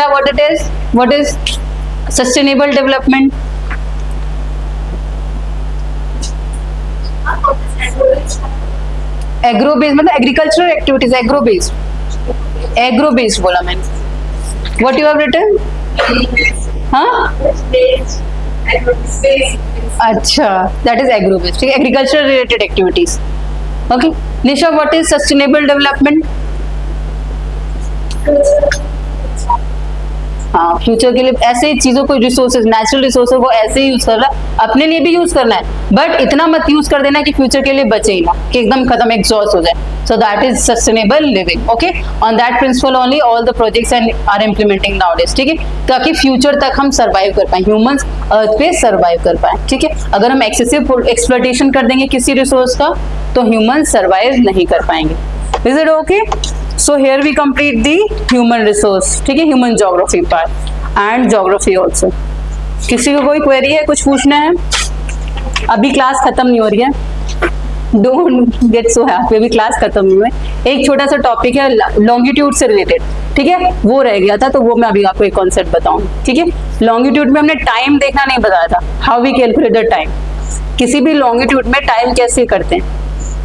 what it is? What is sustainable development? Agro based मतलब agricultural activities, agro based, agro based बोला मैंने. What you have written? हाँ अच्छा, that is agro based. ठीक है, agriculture related activities. Okay Nisha, what is sustainable development? हाँ, future के लिए ऐसे चीजों को, रिसोर्सेज, नेचुरल रिसोर्सेज को ऐसे ही यूज करना, अपने लिए भी यूज करना है, बट इतना मत यूज कर देना कि फ्यूचर के लिए बचे ही ना, कि एकदम खत्म, एग्जॉस्ट हो जाए. So that is sustainable living. Okay, on that principle only all the projects are implementing nowadays. ठीक है, ताकि फ्यूचर तक हम सर्वाइव कर पाए, ह्यूमंस अर्थ पे सर्वाइव कर पाए. ठीक है, अगर हम एक्सेसिव एक्सप्लॉयटेशन कर देंगे किसी रिसोर्स का तो ह्यूमन सर्वाइव नहीं कर पाएंगे. Is it okay? So here we complete the human resource. ठीक है, human geography part and geography also. किसी को कोई query है, कुछ पूछना है? अभी क्लास खत्म नहीं हो रही है. Don't get so happy, अभी क्लास खत्म नहीं हुई. एक छोटा सा टॉपिक है लॉन्गिट्यूड से रिलेटेड. ठीक है, वो रह गया था, तो वो मैं अभी आपको एक कॉन्सेप्ट बताऊंगी. ठीक है, लॉन्गिट्यूड में हमने टाइम देखना नहीं बताया था, how we calculate the time. किसी भी लॉन्गिट्यूड में टाइम कैसे करते हैं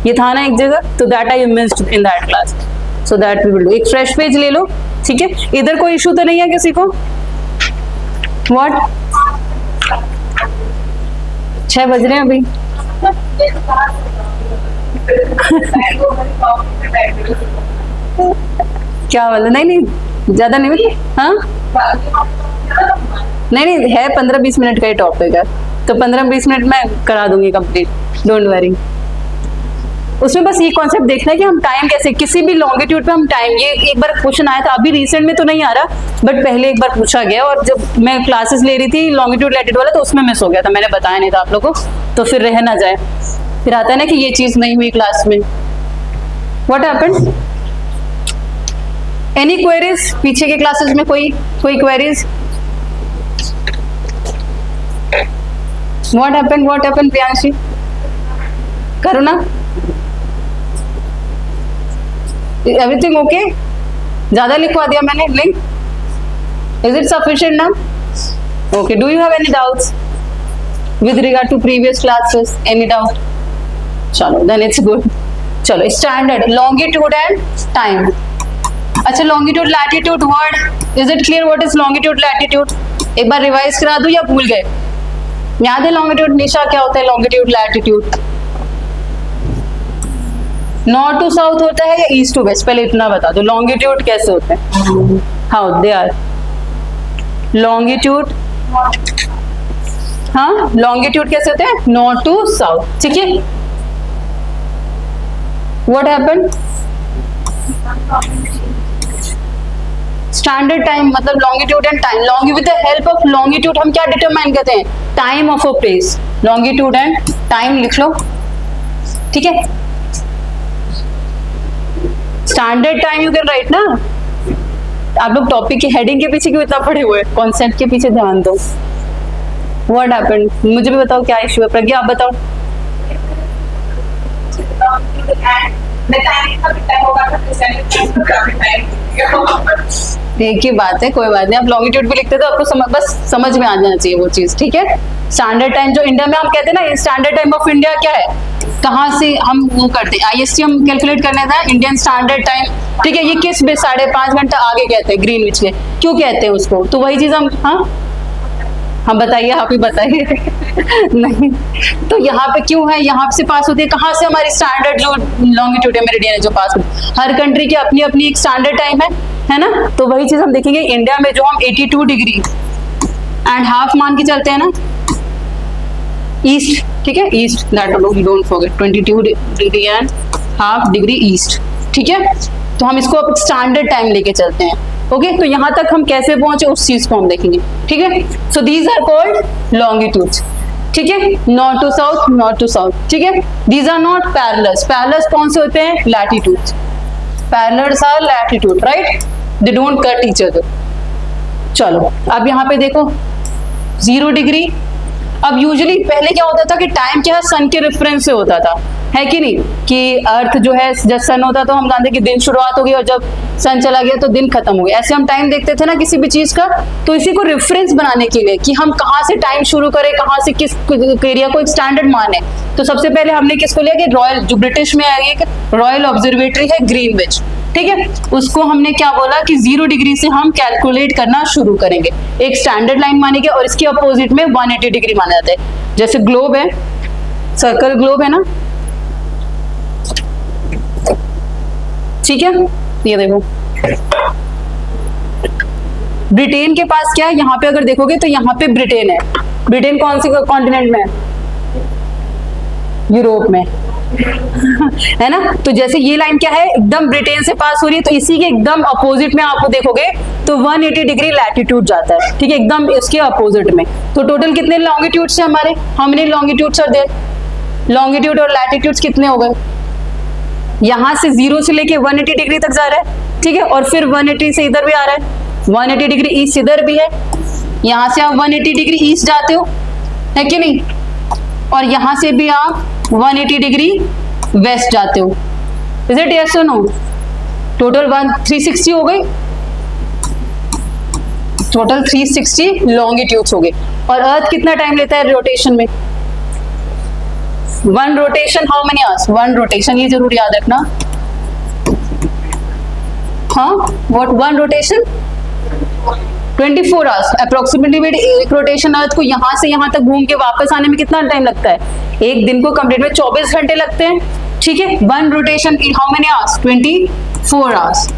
ये था ना एक जगह, तो that I missed in that class. So that we will do. एक फ्रेश पेज ले लो. ठीक है, इधर कोई इशू तो नहीं है किसी को? व्हाट, 6 बज रहे हैं अभी. क्या बोला? नहीं नहीं ज्यादा नहीं मिली. हाँ नहीं नहीं, है 15-20 मिनट का ही टॉपिक है, तो 15-20 मिनट में करा दूंगी कंप्लीट. Don't worry. उसमें बस ये कॉन्सेप्ट देखना है कि हम टाइम कैसे, किसी भी लॉन्गिट्यूड पे हम टाइम, ये एक बार क्वेश्चन आया था, अभी रिसेंट में तो नहीं आ रहा, बट पहले एक बार पूछा गया, और जब मैं क्लासेस ले रही थी लॉन्गिट्यूड लैटिट्यूड वाला, तो उसमें मिस हो गया था, मैंने बताया नहीं था आप लोगों को, तो फिर रह ना जाए. फिर आता है ना कि ये चीज नहीं हुई क्लास में. What happened? एनी क्वेरीज पीछे के क्लासेस में? कोई क्वेरीज? What happened Priyanshi? करो ना. Everything okay? ज्यादा लिखवा दिया मैंने लिंक? इज इट सफिशिएंट ना? Okay, do you have any doubts with regard to previous classes? Any doubt? चलो देन इट्स गुड. चलो, स्टैंडर्ड लॉन्गिट्यूड एंड टाइम. अच्छा, longitude latitude word, is it clear what is longitude latitude? एक बार revise करा दूं या भूल गए? याद है लॉन्गिट्यूड? निशा, क्या होता है longitude latitude? North to south होता है या ईस्ट टू वेस्ट? पहले इतना बता दो, लॉन्गिट्यूड कैसे होते हैं? How they are longitude? हाँ, लॉन्गिट्यूड कैसे होते हैं? North to south. ठीक है, व्हाट हैपेंड? स्टैंडर्ड टाइम मतलब longitude and time. Long with the help of longitude हम क्या डिटरमाइन करते हैं? Time of a place. Longitude and time लिख लो. ठीक है, standard time you can write ना. आप लोग टॉपिक की हेडिंग के पीछे क्यों इतना पड़े हुए? कॉन्सेप्ट के पीछे ध्यान दो. What happened? मुझे भी बताओ क्या इशू है. प्रज्ञा, आप बताओ. एक ही बात है, कोई बात नहीं. आप लॉन्गिट्यूड भी लिखते तो आपको बस समझ में आ जाना चाहिए वो चीज. ठीक है, स्टैंडर्ड टाइम जो इंडिया में हम कहते हैं ना, स्टैंडर्ड टाइम ऑफ इंडिया क्या है, कहाँ से हम वो करते हैं? IST हम कैलकुलेट करने था, इंडियन स्टैंडर्ड टाइम. ठीक है, ये किस 5.5 घंटा आगे कहते हैं ग्रीनविच के, क्यों कहते हैं उसको? तो वही चीज हम, हाँ बताइए, आप ही बताइए. नहीं, तो यहाँ पे क्यों है? यहाँ से पास होती है. कहाँ से हमारी स्टैंडर्ड जो लॉन्गिट्यूड है मेरिडियन है जो पास होती है? हर कंट्री की अपनी अपनी एक स्टैंडर्ड टाइम है ना. तो वही चीज हम देखेंगे इंडिया में, जो हम 82 डिग्री एंड हाफ मान के चलते हैं ना, ईस्ट. ठीक है, east, that don't forget, 22 degree and half degree east. ठीक है, तो हम इसको अब स्टैंडर्ड टाइम लेके चलते हैं. ओके, तो यहाँ तक हम कैसे पहुंचे उस चीज को हम देखेंगे. ठीक है, so these are called longitudes. ठीक है, north to south, north to south. ठीक है, these are not parallels. Parallels कौन से होते हैं? Latitudes. Parallels are latitude, right? They don't cut each other. चलो, अब यहाँ पे देखो 0 डिग्री. अब यूजुअली पहले क्या होता था कि टाइम क्या है, सन के रेफरेंस से होता था. है कि नहीं, कि अर्थ जो है जब सन होता तो हम जानते कि दिन शुरुआत हो गई और जब सन चला गया तो दिन खत्म हो गया। ऐसे हम टाइम देखते थे ना किसी भी चीज का, तो इसी को रेफरेंस बनाने के लिए कि हम कहाँ से टाइम शुरू करें, कहाँ से किस एरिया को एक स्टैंडर्ड माने, तो सबसे पहले हमने किसको लिया कि रॉयल, जो ब्रिटिश में है एक रॉयल ऑब्जर्वेटरी है ग्रीनविच, ठीक है, उसको हमने क्या बोला कि 0 डिग्री से हम कैलकुलेट करना शुरू करेंगे, एक स्टैंडर्ड लाइन मानेंगे और इसके अपोजिट में 180 डिग्री माना जाता है। जैसे ग्लोब है, सर्कल ग्लोब है ना, ठीक है, ये देखो ब्रिटेन के पास क्या है, यहाँ पे अगर देखोगे तो यहाँ पे ब्रिटेन है। ब्रिटेन कौन सी कॉन्टिनेंट में है? यूरोप में है ना। तो जैसे ये लाइन क्या है, एकदम ब्रिटेन से पास हो रही है, तो इसी के एकदम अपोजिट में आपको देखोगे तो 180 डिग्री लैटिट्यूड जाता है, ठीक है, एकदम इसके अपोजिट में। तो टोटल कितने लॉन्गिट्यूड से हमारे, हमने लॉन्गिट्यूड और लॉन्गिट्यूड और लैटिट्यूड कितने हो गए, यहां से 0 से लेके 180 डिग्री तक जा रहा है, ठीक है, और फिर 180 से इधर भी आ रहा है, 180 डिग्री ईस्ट इधर भी है, यहां से आप 180 डिग्री ईस्ट जाते हो, है कि नहीं, और यहां से भी आप 180 डिग्री वेस्ट जाते हो। इज इट यस और नो? टोटल 360 हो गई, टोटल 360 लॉन्गिट्यूड्स हो गए। और अर्थ कितना टाइम लेता है रोटेशन में? 1 rotation how many hours? 1 rotation, ये जरूर याद रखना। हाँ, व्हाट 1 रोटेशन? 24 hours approximately. एक रोटेशन अर्थ को यहाँ से यहाँ तक घूम के वापस आने में कितना टाइम लगता है? एक दिन को कंप्लीट में 24 घंटे लगते हैं, ठीक है। 1 rotation in how many hours? 24 hours.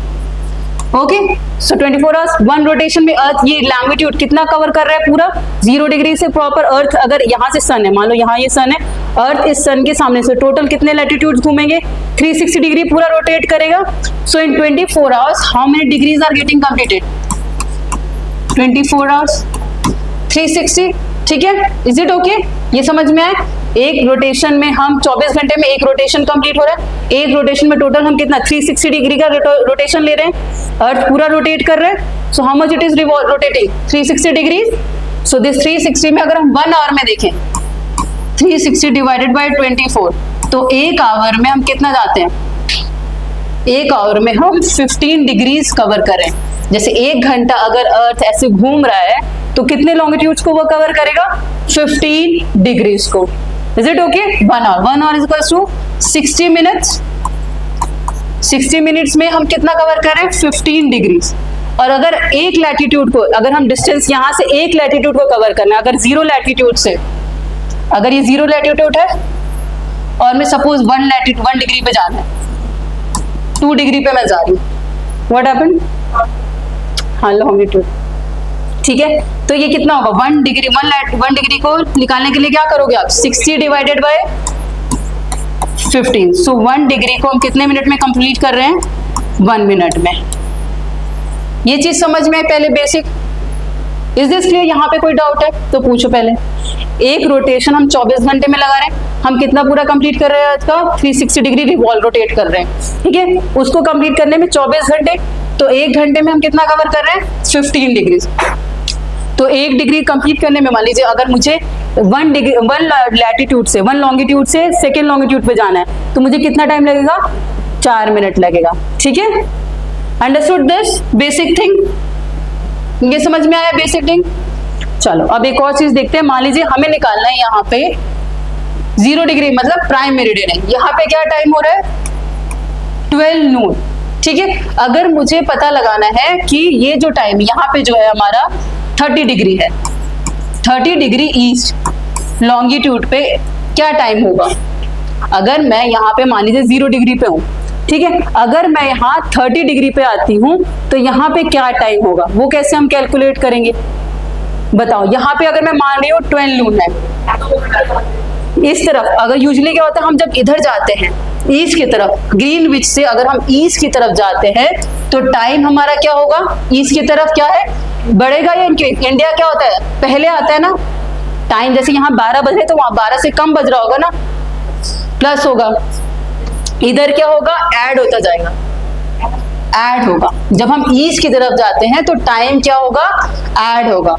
Okay, so 24 hours 1 rotation में अर्थ ये लैंगिट्यूड कितना कवर कर रहा है? पूरा 0 डिग्री से प्रॉपर अर्थ, अगर यहाँ से सन है, मान लो यहाँ ये सन है, अर्थ इस सन के सामने से टोटल कितने लैटिट्यूड घूमेंगे? 360 डिग्री पूरा रोटेट करेगा। So in 24 hours how many degrees are getting completed? 24 hours 360, ठीक है। Is it okay? ये समझ में आए? एक रोटेशन में हम 24 घंटे में एक रोटेशन कंप्लीट हो रहा है। एक रोटेशन में टोटल हम कितना 360 डिग्री का रोटेशन ले रहे हैं, अर्थ पूरा रोटेट कर रहे हैं। So how much it is rotating? 360 degree. So this 360 में अगर हम 1 आवर में देखें, 360 डिवाइडेड बाय 24, तो 1 आवर में हम कितना जाते हैं? 1 आवर में हम 15 डिग्रीज कवर करें। जैसे 1 घंटा अगर अर्थ ऐसे घूम रहा है तो कितने लॉन्गिट्यूड्स को वो कवर करेगा? 15 डिग्रीज को। Is it okay? 1 hour, 1 hour is equals to 60 minutes. 60 minutes में हम कितना कवर करें? 15 डिग्रीज। और अगर एक लैटिट्यूड को, अगर हम डिस्टेंस यहाँ से एक लैटिट्यूड को कवर करना है, अगर 0 लैटिट्यूड से, अगर ये 0 लैटिट्यूड है और मैं सपोज 1 डिग्री पे जाना है, 2 डिग्री पे मैं जा रही हूँ, व्हाट हैपन? हाँ, लॉन्गिट्यूड, ठीक है। तो ये कितना होगा? 1 डिग्री, 1 डिग्री को निकालने के लिए क्या करोगे आप? 60 डिवाइडेड बाय 15। सो 1 डिग्री को हम कितने मिनट में कंप्लीट कर रहे हैं? 1 मिनट में। ये चीज समझ में पहले बेसिक। Is this clear? यहाँ पे कोई डाउट है तो पूछो पहले। एक रोटेशन हम 24 घंटे में लगा रहे हैं, हम कितना पूरा कंप्लीट कर रहे हैं? आज का 360 डिग्री रिवॉल्व रोटेट कर रहे हैं, ठीक है। उसको कंप्लीट करने में 24 घंटे, तो 1 घंटे में हम कितना कवर कर रहे हैं? 15 डिग्री। तो 1 डिग्री कंप्लीट करने में मान लीजिए अगर मुझे 1 लैटिट्यूड से, 1 लॉन्गिट्यूड से सेकेंड लॉन्गिट्यूड पे जाना है, तो मुझे कितना टाइम लगेगा? 4 मिनट लगेगा, ठीक है। Understood this basic thing? ये समझ में आया बेसिक थिंग? चलो अब एक और चीज देखते हैं। मान लीजिए हमें निकालना है यहाँ पे 0 डिग्री मतलब प्राइम मेरिडियन है, यहाँ पे क्या टाइम हो रहा है? 12 नून, ठीक है। अगर मुझे पता लगाना है कि ये जो टाइम यहाँ पे जो है हमारा 30 डिग्री है, 30 डिग्री ईस्ट लॉन्गिट्यूड पे क्या टाइम होगा? अगर मैं यहाँ पे मान लीजिए 0 डिग्री पे हूँ, ठीक है, अगर मैं यहाँ 30 डिग्री पे आती हूँ तो यहाँ पे क्या टाइम होगा? वो कैसे हम कैलकुलेट करेंगे बताओ? यहाँ पे अगर मैं मान रही हूँ 12 नून है, इस तरफ अगर यूजुअली क्या होता है, हम जब इधर जाते हैं ईस्ट की तरफ, ग्रीनविच से अगर हम ईस्ट की तरफ जाते हैं तो टाइम हमारा क्या होगा? ईस्ट की तरफ क्या है? बढ़ेगा या इंक्रीज? इंडिया क्या होता है? पहले आता है ना टाइम, जैसे यहाँ 12 बज रहे तो वहां 12 से कम बज रहा होगा ना, प्लस होगा। इधर क्या होगा? ऐड होता जाएगा, ऐड होगा। जब हम ईस्ट की तरफ जाते हैं तो टाइम क्या होगा? ऐड होगा।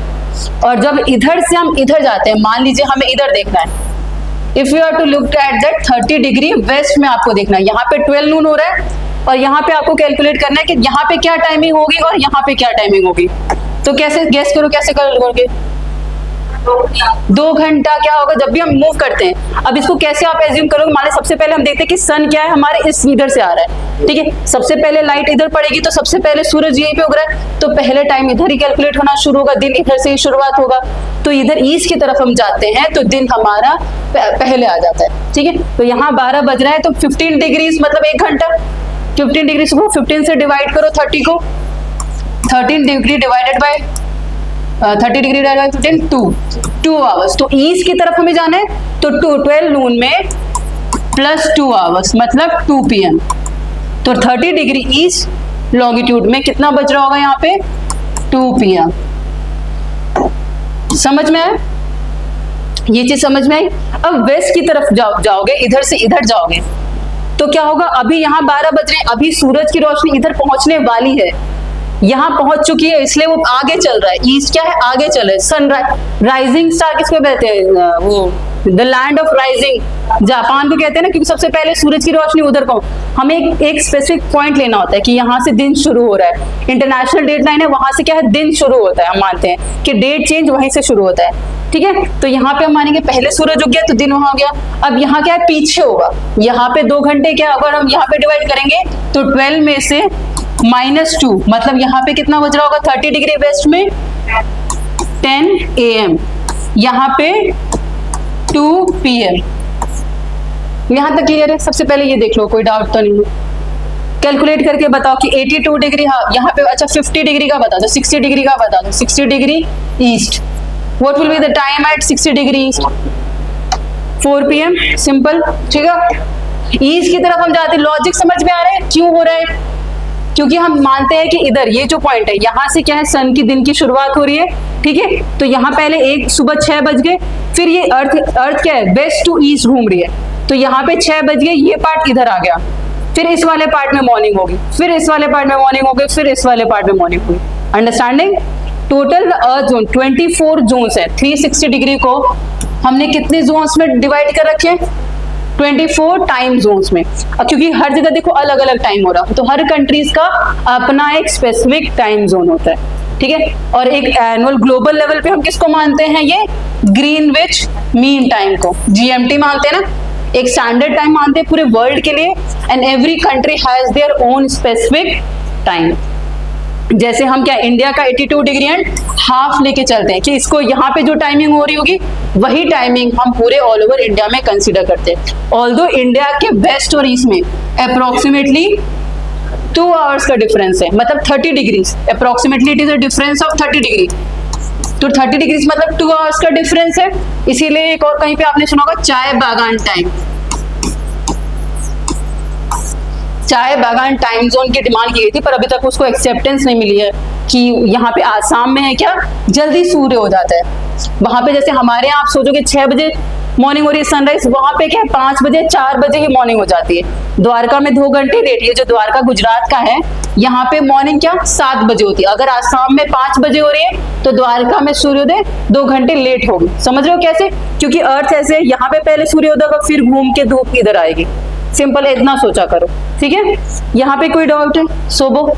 और जब इधर से हम इधर जाते हैं, मान लीजिए हमें इधर देखना है, if you are to look at that 30 degree west में आपको देखना है, यहाँ पे 12 नून हो रहा है और यहाँ पे आपको कैलकुलेट करना है कि यहाँ पे क्या टाइमिंग होगी और यहाँ पे क्या टाइमिंग होगी। तो कैसे गेस करो, कैसे करोगे? 2 घंटा क्या होगा जब भी हम मूव करते हैं। अब इसको कैसे आप एज्यूम करोगे? मान लो सबसे पहले हम देखते हैं कि सन क्या है हमारे इस इधर से आ रहा है, ठीक है, सबसे पहले लाइट इधर पड़ेगी तो सबसे पहले सूरज यहीं पे उग रहा है, तो पहले टाइम इधर ही कैलकुलेट होना शुरू होगा, दिन इधर से ही शुरुआत होगा। तो इधर ईस्ट की तरफ हम जाते हैं तो दिन हमारा पहले आ जाता है, ठीक है। तो यहाँ 12 बज रहा है तो 15 डिग्रीज मतलब 1 घंटा। 15 डिग्री को 15 से डिवाइड करो 30 को, 13 degree divided by 30 degree divided by 15, 2 hours. तो ईस्ट की तरफ हमें जाना है तो 12 नून में प्लस 2 आवर्स मतलब 2 PM। तो 30 डिग्री ईस्ट लॉन्गिट्यूड में कितना बज रहा होगा यहाँ पे? 2 PM। समझ में आया? ये चीज समझ में आई? अब वेस्ट की तरफ जाओगे, इधर से इधर जाओगे तो क्या होगा? अभी यहाँ 12 बज रहे हैं, अभी सूरज की रोशनी इधर पहुंचने वाली है, यहाँ पहुंच चुकी है, इसलिए वो आगे चल रहा है। ईस्ट क्या है? आगे चल रहा है। सनराइज, राइजिंग स्टार किसको कहते हैं? वो the land of rising Japan को कहते हैं ना, क्योंकि सबसे पहले सूरज की रोशनी उधर पहुंच। हमें एक स्पेसिफिक पॉइंट लेना होता है कि यहाँ से दिन शुरू हो रहा है, इंटरनेशनल डेट लाइन है, वहां से क्या है? दिन शुरू होता है। हम मानते हैं कि डेट चेंज वहीं से शुरू होता है, ठीक है। तो यहाँ पे हम मानेंगे पहले सूरज उग गया तो दिन वहां हो गया। अब यहाँ क्या है? पीछे होगा। यहाँ पे 2 घंटे क्या, अगर हम यहाँ पे डिवाइड करेंगे तो 12 में से -2 मतलब यहाँ पे कितना बज रहा होगा? 30 डिग्री वेस्ट में 10 AM, यहाँ पे 2 PM। यहां तक क्लियर है? सबसे पहले ये देख लो, कोई डाउट तो नहीं है। कैलकुलेट करके बताओ कि 82 डिग्री, हाँ यहाँ पे, अच्छा 50 डिग्री का बता दो, 60 डिग्री का बता दो। 60 degree east, what will be the time at 60 degree east? 4 PM, simple, ठीक है। ईस्ट की तरफ हम जाते हैं, लॉजिक समझ में आ रहा है क्यों हो रहा है? क्योंकि हम मानते हैं कि इधर ये जो पॉइंट है, यहाँ से क्या है? सन की दिन की शुरुआत हो रही है, ठीक है। तो यहाँ पहले एक सुबह 6 बज गए, फिर ये अर्थ क्या है? वेस्ट टू ईस्ट घूम रही है, तो यहाँ पे 6 बज गए, ये पार्ट इधर आ गया, फिर इस वाले पार्ट में मॉर्निंग होगी, फिर इस वाले पार्ट में मॉर्निंग होगी, फिर इस वाले पार्ट में मॉर्निंग होगी। अंडरस्टैंडिंग? टोटल अर्थ जोन 24 जोन्स है। 360 डिग्री को हमने कितने जोन्स में डिवाइड कर रखे हैं? 24 टाइम जोन्स में। अब क्योंकि हर जगह देखो अलग अलग टाइम हो रहा है, तो हर कंट्रीज का अपना एक स्पेसिफिक टाइम जोन होता है, ठीक है। और एक एनुअल ग्लोबल लेवल पे हम किसको मानते हैं? ये ग्रीनविच मीन टाइम को, GMT मानते हैं ना, एक स्टैंडर्ड टाइम मानते हैं पूरे वर्ल्ड के लिए। And every country has their own specific time. जैसे हम क्या, इंडिया का 82 डिग्री एंड हाफ लेके चलते हैं कि इसको यहाँ पे जो टाइमिंग हो रही होगी वही टाइमिंग हम पूरे ऑल ओवर इंडिया में कंसीडर करते हैं। ऑल्दो इंडिया के वेस्ट और ईस्ट में अप्रोक्सीमेटली 2 आवर्स का डिफरेंस है, मतलब 30 degree approximately, it is a difference of 30 degree. तो 30 डिग्री मतलब 2 आवर्स का डिफरेंस है। इसीलिए एक और कहीं पे आपने सुना होगा चाय बागान टाइम। चाय बागान टाइम जोन की डिमांड की गई थी, पर अभी तक उसको एक्सेप्टेंस नहीं मिली है कि यहाँ पे आसाम में है क्या, जल्दी सूर्य हो जाता है। वहां पे जैसे हमारे यहाँ आप सोचोगे 6 बजे मॉर्निंग हो रही है सनराइज, वहां पे क्या है 5 बजे 4 बजे ही मॉर्निंग हो जाती है। द्वारका में 2 घंटे लेट है, जो द्वारका गुजरात का है, यहाँ पे मॉर्निंग क्या 7 बजे होती है। अगर आसाम में 5 बजे हो रही है तो द्वारका में सूर्योदय 2 घंटे लेट होगी। समझ रहे हो कैसे? क्योंकि अर्थ ऐसे है, यहाँ पे पहले सूर्योदय होगा, फिर घूम के धूप इधर आएगी। सिंपल है, इतना सोचा करो, ठीक है। यहाँ पे कोई डाउट है? सोबो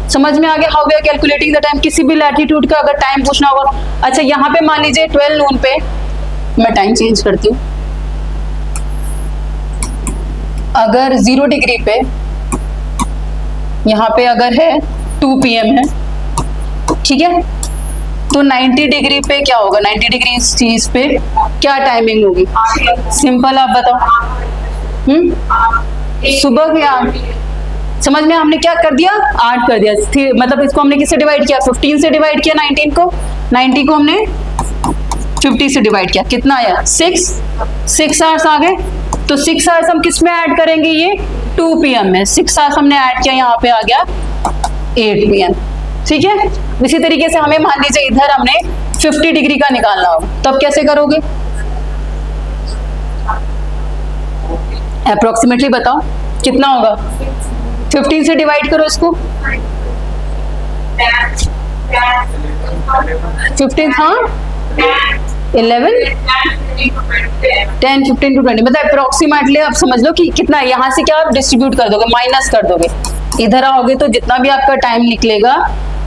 समझ में आ गया how we are calculating the time? किसी भी लैटिट्यूड का अगर टाइम पूछना होगा, अच्छा यहाँ पे मान लीजिए 12 नून पे, मैं टाइम चेंज करती हूँ, अगर 0 डिग्री पे यहाँ पे अगर है 2 PM है, ठीक है, तो 90 डिग्री पे क्या होगा? 90 डिग्री इस चीज पे क्या टाइमिंग होगी? सिंपल, आप बताओ। सुबह के 8। समझ में? हमने क्या कर दिया? 8 कर दिया, मतलब इसको हमने किससे डिवाइड किया? 15 से डिवाइड किया 19 को, 90 को हमने 50 से डिवाइड किया, कितना आया? 6 आवर्स आ गए। तो 6 आवर्स हम किस में ऐड करेंगे? ये 2 PM में 6 आवर्स हमने ऐड किया, यहाँ पे आ गया 8 PM, ठीक है। इसी तरीके से हमें मान लीजिए इधर हमने 50 डिग्री का निकालना हो, तब कैसे करोगे? अप्रोक्सीमेटली बताओ कितना होगा? 15 से डिवाइड करो इसको, 15, हाँ 11 10 15 to 20, मतलब अप्रोक्सीमेटली आप समझ लो कि कितना है। यहाँ से क्या आप डिस्ट्रीब्यूट कर दोगे, माइनस कर दोगे, इधर आओगे तो जितना भी आपका टाइम निकलेगा,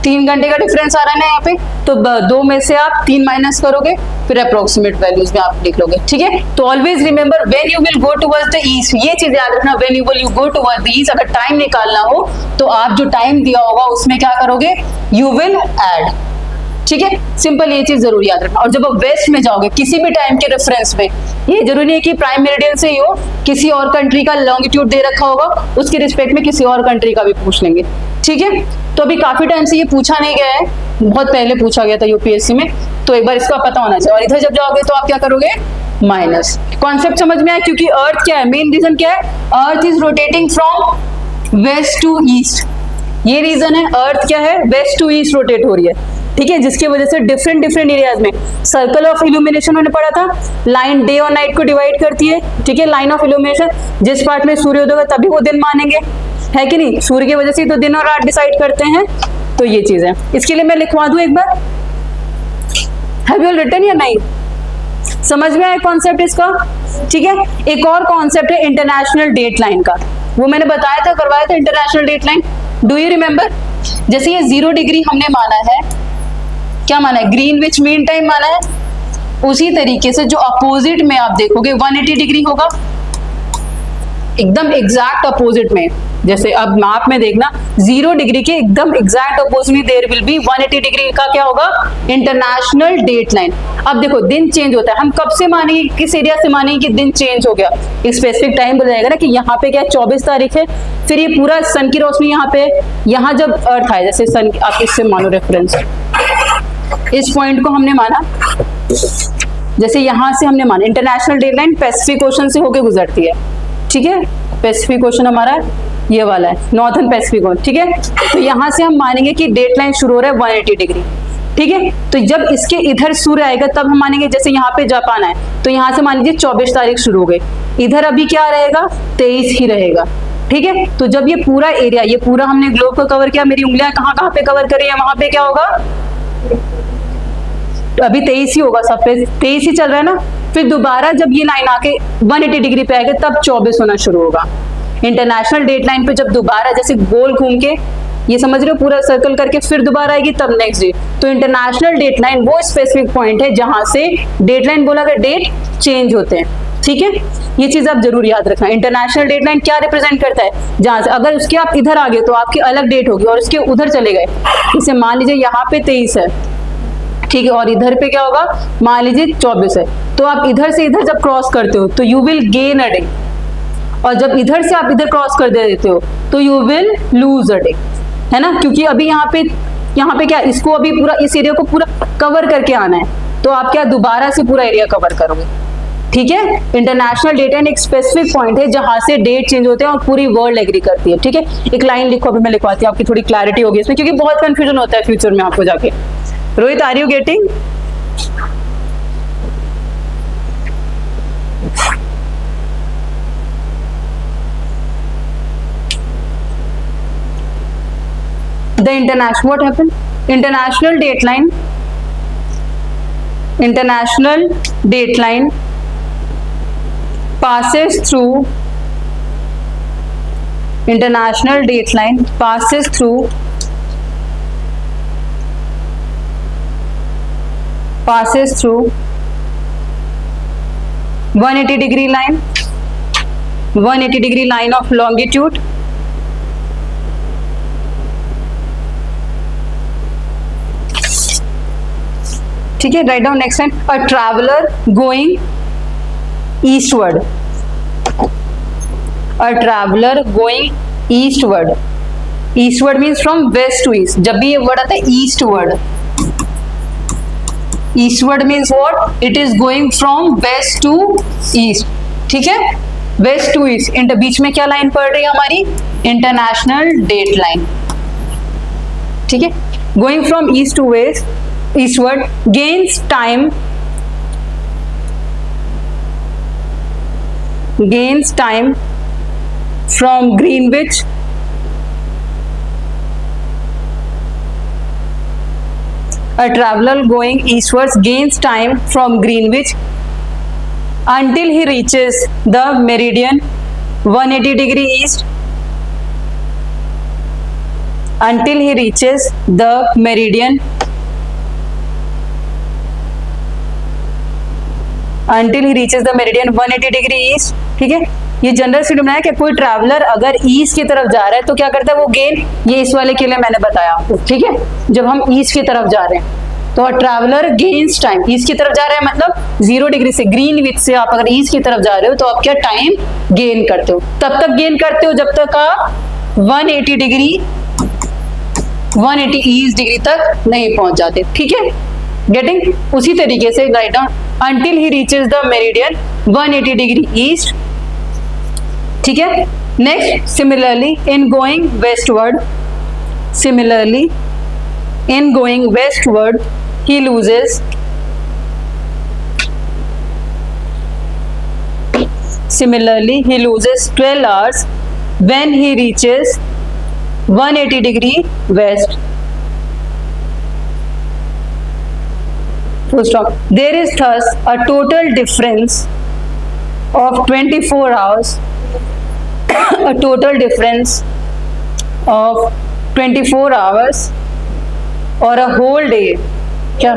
3 घंटे का डिफरेंस आ रहा है ना यहाँ पे, तो 2 में से आप 3 माइनस करोगे, फिर अप्रोक्सीमेट वैल्यूज में आप लिख लोगे। ठीक है, तो always remember when you will go towards the east, ये चीज याद रखना, when you will go towards the east, अगर टाइम निकालना हो तो आप जो टाइम दिया होगा उसमें क्या करोगे, यू विल ऐड। ठीक है, सिंपल ये चीज जरूर याद रखना। और जब आप वेस्ट में जाओगे किसी भी टाइम के रेफरेंस में, ये जरूरी नहीं है कि प्राइम मेरिडियन से ही हो, किसी और कंट्री का लॉन्गिट्यूड दे रखा होगा, उसके रिस्पेक्ट में किसी और कंट्री का भी पूछ लेंगे। ठीक है, तो अभी काफी टाइम से ये पूछा नहीं गया है, बहुत पहले पूछा गया था यूपीएससी में, तो एक बार इसका पता होना चाहिए। और इधर जब जाओगे तो आप क्या करोगे, माइनस। कॉन्सेप्ट समझ में आया, क्योंकि अर्थ क्या है, मेन रीजन क्या है, earth is rotating from west to east, ये रीजन है। अर्थ क्या है, वेस्ट टू ईस्ट रोटेट हो रही है। ठीक है, जिसकी वजह से डिफरेंट एरियाज में सर्कल ऑफ इल्यूमिनेशन मैंने पढ़ा था, लाइन डे और नाइट को डिवाइड करती है। ठीक है, लाइन ऑफ इल्यूमिनेशन, जिस पार्ट में सूर्योदय होगा तभी वो दिन मानेंगे, है कि नहीं, सूर्य की वजह से तो दिन और रात डिसाइड करते हैं। तो ये चीज है, इसके लिए मैं लिखवा दूं एक बार, हैव यू रिटन या नहीं, समझ में आया कॉन्सेप्ट इसका। ठीक है, एक और कॉन्सेप्ट है इंटरनेशनल डेट लाइन का, वो मैंने बताया था, करवाया था international date line, do you remember. जैसे ये 0 डिग्री हमने माना है, क्या माना है, ग्रीनविच मीन टाइम माना है, उसी तरीके से जो अपोजिट में आप देखोगे 180 डिग्री होगा, एकदम एग्जैक्ट अपोजिट में। जैसे अब मैप में देखना, 0 डिग्री के एकदम एग्जैक्ट अपोजिट में देयर विल बी 180 डिग्री का क्या होगा, इंटरनेशनल डेट लाइन। अब देखो दिन चेंज होता है, हम कब से मानेंगे, किस एरिया से मानेंगे कि दिन चेंज हो गया, एक स्पेसिफिक टाइम बोला जाएगा ना कि यहाँ पे क्या 24 तारीख है, फिर ये पूरा सन की रोशनी यहाँ पे, यहाँ जब अर्थ आए, जैसे सन, आप इससे मानो रेफरेंस, इस पॉइंट को हमने माना, जैसे यहां से हमने माना international date line Pacific Ocean से होके गुजरती है। ठीक है, पैसिफिक ओशन हमारा ये वाला है, नॉर्थर्न पैसिफिक ओशन। ठीक है, तो यहां से हम मानेंगे कि डेट लाइन शुरू हो रहा है 180 डिग्री। ठीक है, तो जब इसके इधर सूर्य आएगा तब हम मानेंगे, जैसे यहाँ पे जापान है तो यहाँ से मान लीजिए 24 तारीख शुरू हो गई, इधर अभी क्या रहेगा, 23 ही रहेगा। ठीक है, तो जब ये पूरा एरिया, ये पूरा हमने ग्लोब को कवर किया, मेरी उंगलियां कहाँ कहाँ पे कवर करी है, वहां पे क्या होगा, तो अभी 23 ही होगा, सब पे 23 ही चल रहा है ना, फिर दोबारा जब ये लाइन आके 180 डिग्री पे आएगा तब 24 होना शुरू होगा। इंटरनेशनल डेट लाइन पे जब दोबारा जैसे गोल घूम के, ये समझ रहे हो, पूरा सर्कल करके फिर दोबारा आएगी तब नेक्स्ट डे, तो इंटरनेशनल डेट लाइन वो स्पेसिफिक पॉइंट है जहां से डेट लाइन बोला गया, डेट चेंज होते हैं। ठीक है, ये चीज आप जरूर याद रखना। इंटरनेशनल डेट लाइन क्या रिप्रेजेंट करता है, जहां से अगर उसके आप इधर आ गए तो आपकी अलग डेट होगी, और उसके उधर चले गए, जैसे मान लीजिए यहाँ पे 23 है, ठीक है, और इधर पे क्या होगा, मान लीजिए 24 है, तो आप इधर से इधर जब क्रॉस करते हो तो you will gain a day, और जब इधर से आप इधर क्रॉस कर देते हो तो you will lose a day, है ना, क्योंकि अभी यहाँ पे क्या, इसको अभी पूरा इस एरिया को पूरा कवर करके आना है, तो आप क्या दोबारा से पूरा एरिया कवर करोगे। ठीक है, इंटरनेशनल डेट लाइन एक स्पेसिफिक पॉइंट है जहां से डेट चेंज होते हैं और पूरी वर्ल्ड एग्री करती है। ठीक है, एक लाइन लिखो, अभी मैं लिखवाती हूँ, आपकी थोड़ी क्लैरिटी होगी इसमें, क्योंकि बहुत कंफ्यूजन होता है फ्यूचर में आपको जाके। Rohit, are you getting? The international, what happened? International date line passes through passes through 180 degree line, 180 degree line of longitude, ठीक है, write down next time, a traveller going eastward, a traveller going eastward, eastward means from west to east, जब भी ये word आता है eastward, eastward means what, it is going from west to east. ठीक है, waste to east, बीच में क्या line पड़ रही है हमारी, इंटरनेशनल डेट लाइन। ठीक है, going from east to west, eastward, gains time from Greenwich A traveler going eastwards gains time from Greenwich until he reaches the meridian 180 degree east. Until he reaches the meridian. Until he reaches the meridian 180 degree east. ठीक है, ये general statement है कि कोई traveller अगर east की तरफ जा रहा है तो क्या करता है वो गेन, ये इस वाले के लिए मैंने बताया आपको, ठीक है, जब हम ईस्ट की तरफ जा रहे हैं तो ट्रैवलर गेन्स टाइम, ईस्ट की तरफ जा रहे हैं मतलब 0 डिग्री से, ग्रीनविच से आप अगर ईस्ट की तरफ जा रहे हो तो आप क्या टाइम गेन करते हो, तब तक गेन करते हो जब तक आप 180 डिग्री 180 ईस्ट डिग्री तक नहीं पहुंच जाते, ठीक है, गेटिंग। उसी तरीके से write down until he reaches the meridian 180 degree east, ठीक है। Next, similarly in going westward, similarly in going westward he loses, similarly he loses 12 hours when he reaches 180 degree west. Full stop. There is thus a total difference of 24 hours, a total difference of 24 hours or a whole day. क्या?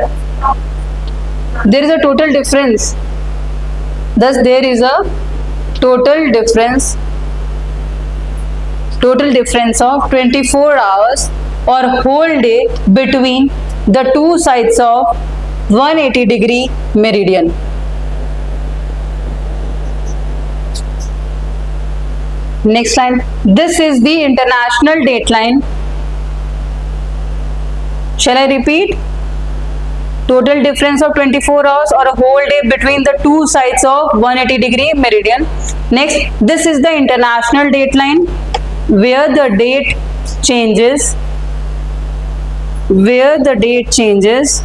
There is a total difference. Thus there is a total difference of 24 hours or whole day between the two sides of 180 degree meridian. Next line, this is the international dateline. Shall I repeat? Total difference of 24 hours or a whole day between the two sides of 180 degree meridian. Next, this is the international dateline where the date changes, where the date changes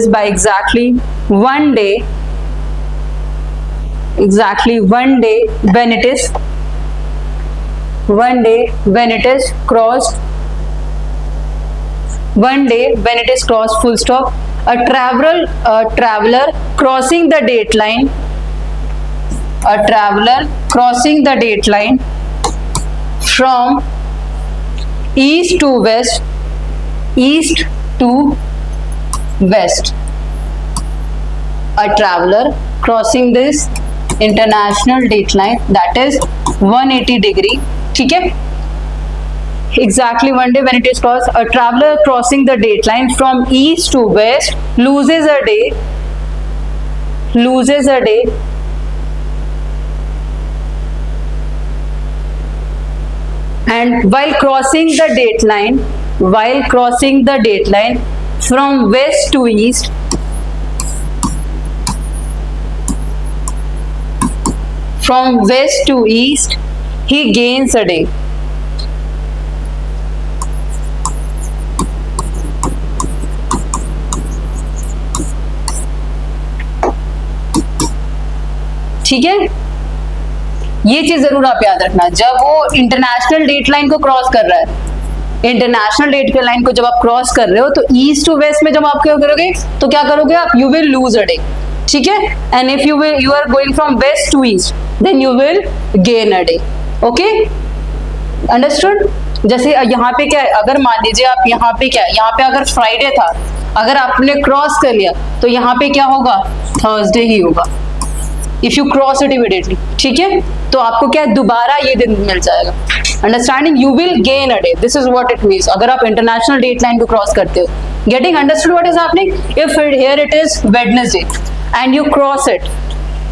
by exactly 1 day, when it is crossed, full stop. A traveler crossing the dateline, from east to west, a traveler crossing this international dateline, that is 180 degree, ठीक है, exactly 1 day when it is crossed. A traveler crossing the dateline from east to west loses a day, and while crossing the dateline from west to east, he gains a day. ठीक है, ये चीज जरूर आप याद रखना, जब वो इंटरनेशनल डेट लाइन को क्रॉस कर रहा है, इंटरनेशनल डेट के लाइन को जब आप क्रॉस कर रहे हो तो ईस्ट टू वेस्ट में जब आप क्या करोगे तो क्या करोगे आप, you will lose a day, ठीक है, and if you are going from west to east then you will gain a day, okay, understood. जैसे यहाँ पे क्या है, अगर मान लीजिए आप यहाँ पे क्या है, यहाँ पे अगर फ्राइडे था, अगर आपने क्रॉस कर लिया तो यहाँ पे क्या होगा, थर्सडे ही होगा, if you cross it immediately, ठीक है, तो आपको क्या दोबारा ये दिन मिल जाएगा, understanding, you will gain a day, this is what it means अगर आप इंटरनेशनल डेट लाइन को क्रॉस करते हो, getting understood what is happening. If here it is Wednesday and you cross it,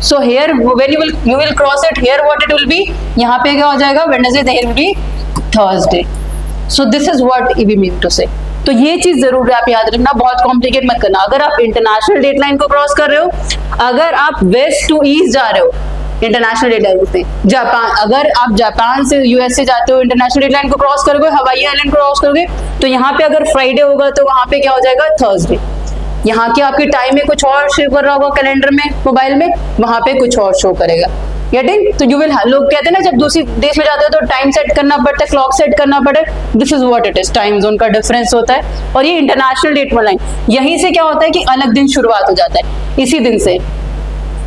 so here when you will cross it, here what it will be, यहाँ पे क्या हो जाएगा, Wednesday, there will be Thursday, so this is what we mean to say. तो ये चीज जरूर आप याद रखना, बहुत कॉम्प्लिकेट मत करना। अगर आप इंटरनेशनल डेट लाइन को क्रॉस कर रहे हो, अगर आप वेस्ट टू ईस्ट जा रहे हो इंटरनेशनल डेट लाइन पे, जापान, अगर आप जापान से यूएस से जाते हो इंटरनेशनल डेट लाइन को क्रॉस करोगे, हवाई आइलैंड क्रॉस करोगे, तो यहाँ पे अगर फ्राइडे होगा तो वहां पे क्या हो जाएगा, थर्सडे। यहाँ के आपकी टाइम में कुछ और शो कर रहा होगा कैलेंडर में, मोबाइल में, वहां पे कुछ और शो करेगा, गेटिंग? तो यू विल, लोग कहते हैं ना जब दूसरी देश में जाते हो तो टाइम सेट करना पड़ता है, क्लॉक सेट करना पड़ता है, this is what it is, time zone का डिफरेंस होता है। और ये इंटरनेशनल डेट वाला लाइन, यहीं से क्या होता है कि अलग दिन शुरुआत हो जाता है, इसी दिन से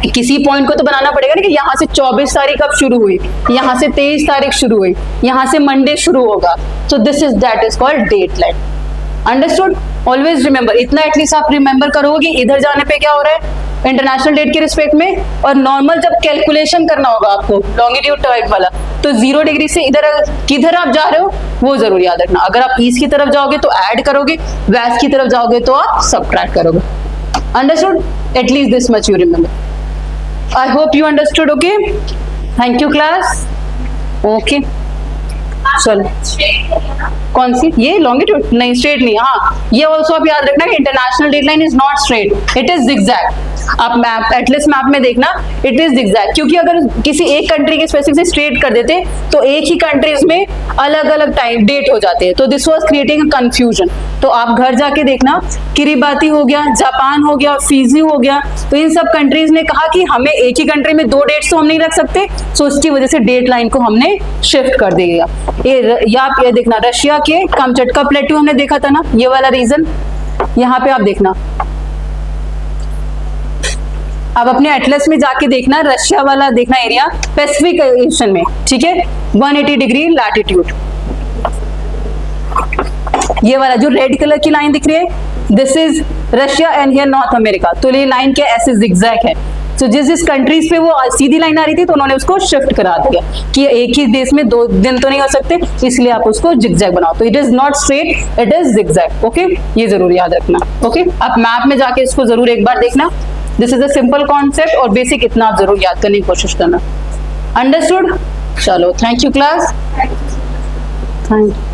किसी पॉइंट को तो बनाना पड़ेगा ना कि यहाँ से 24 तारीख कब शुरू हुई, यहाँ से 23 तारीख शुरू हुई, यहाँ से मंडे शुरू होगा, तो this is, that is called date line. Understood? Always remember, इतना एटलीस्ट आप रिमेंबर करोगे कि इधर जाने पे क्या हो रहा है इंटरनेशनल डेट के रिस्पेक्ट में, और नॉर्मल जब कैलकुलेशन करना होगा आपको लॉन्गिट्यूड टाइप वाला, तो 0 डिग्री से इधर किधर आप जा रहे हो वो जरूर याद रखना। अगर आप ईस्ट की तरफ जाओगे तो ऐड करोगे, वेस्ट की तरफ जाओगे तो आप सबट्रैक्ट करोगे। Understood? At least this much you remember. I hope you understood. Okay, thank you class. Okay, चलो कौन सी ये लॉन्गिट्यूड? नहीं, स्ट्रेट नहीं। हाँ, ये ऑल्सो आप याद रखना कि international deadline is not straight, it is zigzag. आप मैप, एटलस मैप में देखना, इट इज जिगजैग, क्योंकि अगर किसी एक कंट्री के स्पेसिफिक से स्ट्रेट कर देते तो एक ही कंट्रीज में अलग अलग टाइम डेट हो जाते हैं, तो this was creating a confusion. तो आप घर जाके देखना, किरिबाती हो गया, जापान हो गया, फिजी हो गया, तो इन सब कंट्रीज ने कहा कि हमें एक ही कंट्री में 2 डेट्स तो हम नहीं रख सकते, सो इसकी वजह से डेट लाइन को हमने शिफ्ट कर दिया। ये देखना, रशिया के कामचटका प्लेटू हमने देखा था ना, ये वाला रीजन, यहाँ पे आप देखना, अब अपने एटलस में जाके देखना, रशिया वाला देखना एरिया पैसिफिक ओशन में, ठीक है, 180 डिग्री लैटिट्यूड। ये वाला जो रेड कलर की लाइन दिख रही है, this is Russia and here north America, तो ये लाइन क्या ऐसे जिगजैग है। तो जिस कंट्रीज पे वो सीधी लाइन आ रही थी तो उन्होंने उसको शिफ्ट करा दिया कि एक ही देश में 2 दिन तो नहीं हो सकते, इसलिए आप उसको जिगजैग बनाओ। तो it is not straight, it is zigzag. Okay, ये जरूर याद रखना। ओके, आप मैप में जाके इसको जरूर एक बार देखना। This is a simple concept और बेसिक इतना आप जरूर याद करने की कोशिश करना। अंडरस्टूड? चलो, thank you class, thank you.